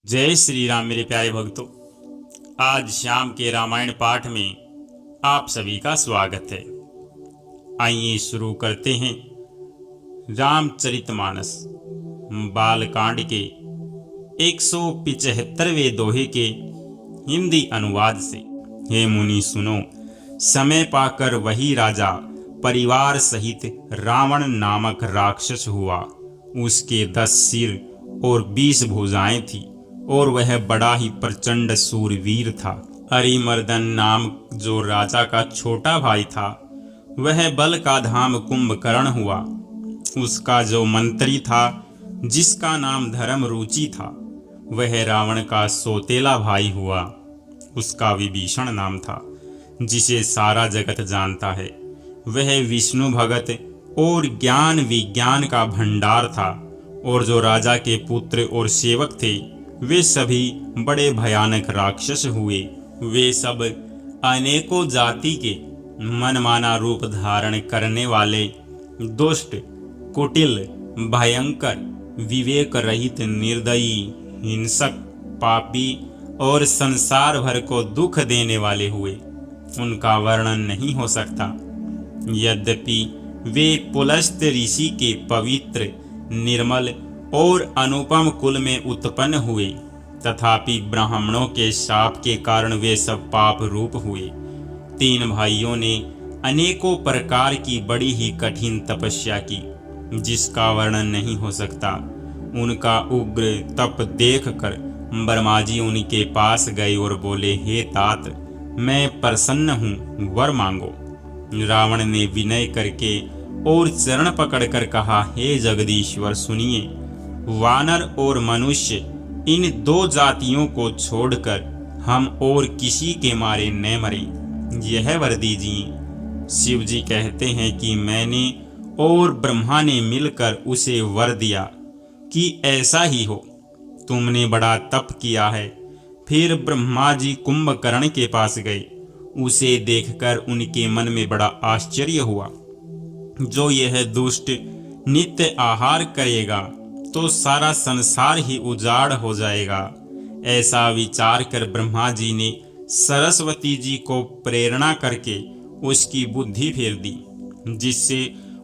जय श्री राम मेरे प्यारे भक्तों। आज शाम के रामायण पाठ में आप सभी का स्वागत है। आइए शुरू करते हैं रामचरितमानस बालकांड के 175वें दोहे के हिंदी अनुवाद से। हे मुनि सुनो, समय पाकर वही राजा परिवार सहित रावण नामक राक्षस हुआ। उसके 10 सिर और 20 भुजाएं थी और वह बड़ा ही प्रचंड सूरवीर था। अरिमर्दन नाम जो राजा का छोटा भाई था, वह बल का धाम कुंभकर्ण हुआ। उसका जो मंत्री था, जिसका नाम धर्मरुचि था, वह रावण का सौतेला भाई हुआ। उसका विभीषण नाम था, जिसे सारा जगत जानता है। वह विष्णु भगत और ज्ञान विज्ञान का भंडार था। और जो राजा के पुत्र और सेवक थे, वे सभी बड़े भयानक राक्षस हुए। वे सब अनेकों जाति के मनमाना रूप धारण करने वाले दुष्ट, कुटिल, भयंकर, विवेक रहित, निर्दयी, हिंसक, पापी और संसार भर को दुख देने वाले हुए। उनका वर्णन नहीं हो सकता। यद्यपि वे पुलस्त्य ऋषि के पवित्र, निर्मल और अनुपम कुल में उत्पन्न हुए, तथापि ब्राह्मणों के शाप के कारण वे सब पाप रूप हुए। 3 भाइयों ने अनेकों प्रकार की बड़ी ही कठिन तपस्या की, जिसका वर्णन नहीं हो सकता। उनका उग्र तप देखकर ब्रह्मा जी उनके पास गए और बोले, हे तात, मैं प्रसन्न हूँ, वर मांगो। रावण ने विनय करके और चरण पकड़कर कहा, हे जगदीश्वर सुनिए, वानर और मनुष्य इन 2 जातियों को छोड़कर हम और किसी के मारे न मरें, यह वर दीजिए। शिव जी कहते हैं कि मैंने और ब्रह्मा ने मिलकर उसे वर दिया कि ऐसा ही हो। तुमने बड़ा तप किया है। फिर ब्रह्मा जी कुंभकर्ण के पास गए। उसे देखकर उनके मन में बड़ा आश्चर्य हुआ। जो यह दुष्ट नित्य आहार करेगा तो सारा संसार ही उजाड़ हो जाएगा। ऐसा विचार कर ब्रह्मा जी ने सरस्वती जी को प्रेरणा करके उसकी बुद्धि फेर दी, जिससे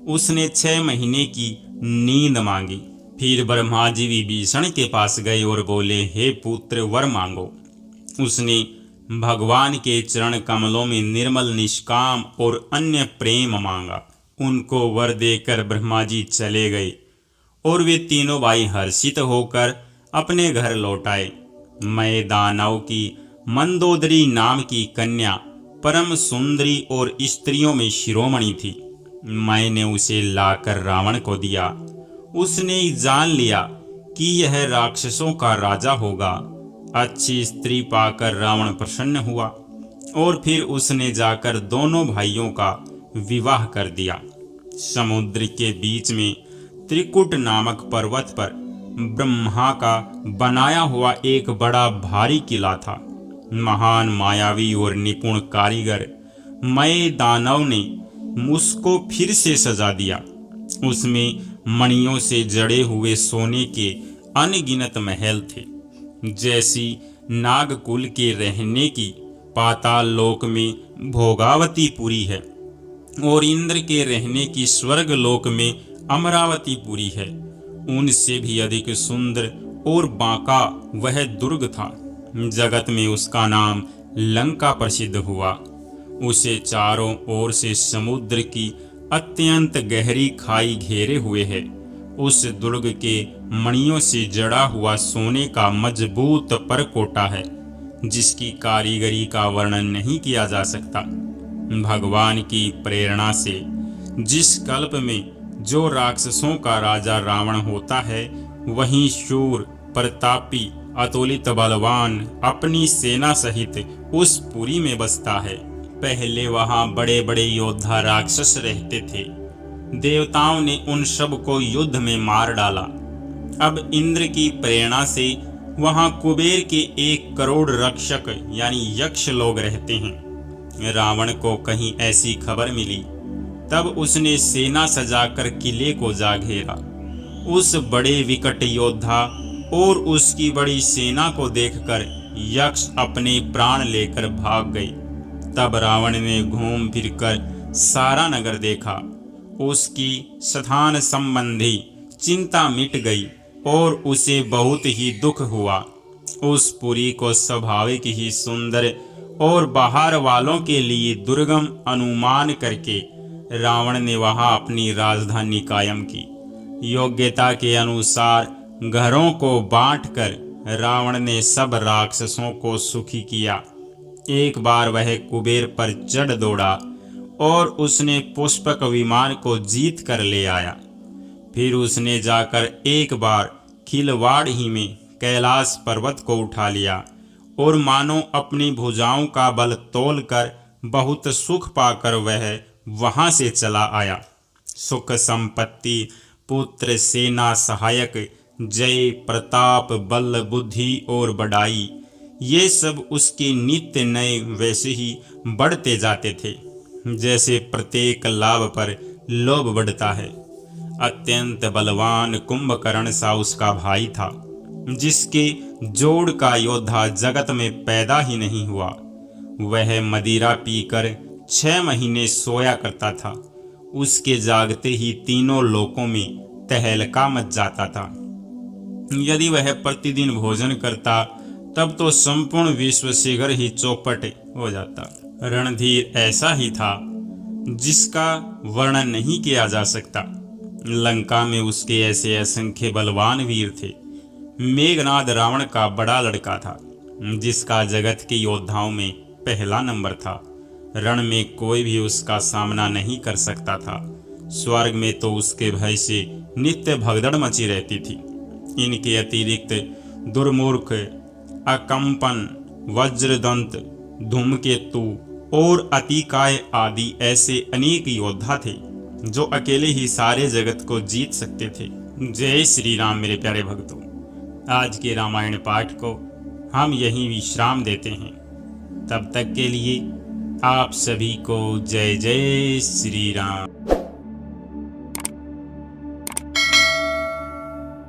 उसने 6 महीने की नींद मांगी। फिर ब्रह्मा जी विभीषण के पास गए और बोले, हे पुत्र, वर मांगो। उसने भगवान के चरण कमलों में निर्मल, निष्काम और अन्य प्रेम मांगा। उनको वर देकर ब्रह्मा जी चले गए और वे तीनों भाई हर्षित होकर अपने घर लौट आए। मैं दानव की मंदोदरी नाम की कन्या परम सुंदरी और स्त्रियों में शिरोमणि थी। मैंने उसे लाकर रावण को दिया। उसने जान लिया कि यह राक्षसों का राजा होगा। अच्छी स्त्री पाकर रावण प्रसन्न हुआ और फिर उसने जाकर दोनों भाइयों का विवाह कर दिया। समुद्र के बीच में त्रिकुट नामक पर्वत पर ब्रह्मा का बनाया हुआ एक बड़ा भारी किला था। महान, मायावी और निपुण कारीगर मय दानव ने उसको फिर से सजा दिया। उसमें मणियों से जड़े हुए सोने के अनगिनत महल थे। जैसी नागकुल के रहने की पाताल लोक में भोगावतीपुरी है और इंद्र के रहने की स्वर्ग लोक में अमरावतीपुरी है, उनसे भी अधिक सुंदर और बांका वह दुर्ग था। जगत में उसका नाम लंका प्रसिद्ध हुआ। उसे चारों ओर से समुद्र की अत्यंत गहरी खाई घेरे हुए है। उस दुर्ग के मणियों से जड़ा हुआ सोने का मजबूत परकोटा है, जिसकी कारीगरी का वर्णन नहीं किया जा सकता। भगवान की प्रेरणा से जिस कल्प में जो राक्षसों का राजा रावण होता है, वहीं शूर, प्रतापी, अतुलित बलवान अपनी सेना सहित उस पुरी में बसता है। पहले वहां बड़े बड़े योद्धा राक्षस रहते थे। देवताओं ने उन सब को युद्ध में मार डाला। अब इंद्र की प्रेरणा से वहां कुबेर के 1 करोड़ रक्षक यानी यक्ष लोग रहते हैं। रावण को कहीं ऐसी खबर मिली, तब उसने सेना सजाकर किले को जा घेरा। उस बड़े विकट योद्धा और उसकी बड़ी सेना को देखकर यक्ष अपने प्राण लेकर भाग गए। तब रावण ने घूम फिरकर सारा नगर देखा। उसकी स्थान संबंधी चिंता मिट गई और उसे बहुत ही दुख हुआ। उस पुरी को स्वाभाविक ही सुंदर और बाहर वालों के लिए दुर्गम अनुमान करके रावण ने वहां अपनी राजधानी कायम की। योग्यता के अनुसार घरों को बांटकर रावण ने सब राक्षसों को सुखी किया। एक बार वह कुबेर पर चढ़ दौड़ा और उसने पुष्पक विमान को जीत कर ले आया। फिर उसने जाकर एक बार खिलवाड़ ही में कैलाश पर्वत को उठा लिया और मानो अपनी भुजाओं का बल तोलकर बहुत सुख पाकर वह वहां से चला आया। सुख संपत्ति, पुत्र, सेना, सहायक, जय, प्रताप, बल, बुद्धि और बड़ाई, ये सब उसके नित्य नए वैसे ही बढ़ते जाते थे जैसे प्रत्येक लाभ पर लोभ बढ़ता है। अत्यंत बलवान कुंभकर्ण सा उसका भाई था, जिसके जोड़ का योद्धा जगत में पैदा ही नहीं हुआ। वह मदिरा पीकर 6 महीने सोया करता था। उसके जागते ही तीनों लोकों में तहलका मच जाता था। यदि वह प्रतिदिन भोजन करता तब तो संपूर्ण विश्व शीघ्र ही चौपट हो जाता। रणधीर ऐसा ही था जिसका वर्णन नहीं किया जा सकता। लंका में उसके ऐसे असंख्य बलवान वीर थे। मेघनाद रावण का बड़ा लड़का था, जिसका जगत के योद्धाओं में पहला नंबर था। रण में कोई भी उसका सामना नहीं कर सकता था। स्वर्ग में तो उसके भय से नित्य भगदड़ मची रहती थी। इनके अतिरिक्त दुर्मूर्ख, अकंपन, वज्रदंत, धूमकेतु और अतिकाय आदि ऐसे अनेक योद्धा थे जो अकेले ही सारे जगत को जीत सकते थे। जय श्री राम मेरे प्यारे भक्तों। आज के रामायण पाठ को हम यहीं विश्राम देते हैं। तब तक के लिए आप सभी को जय जय श्री राम।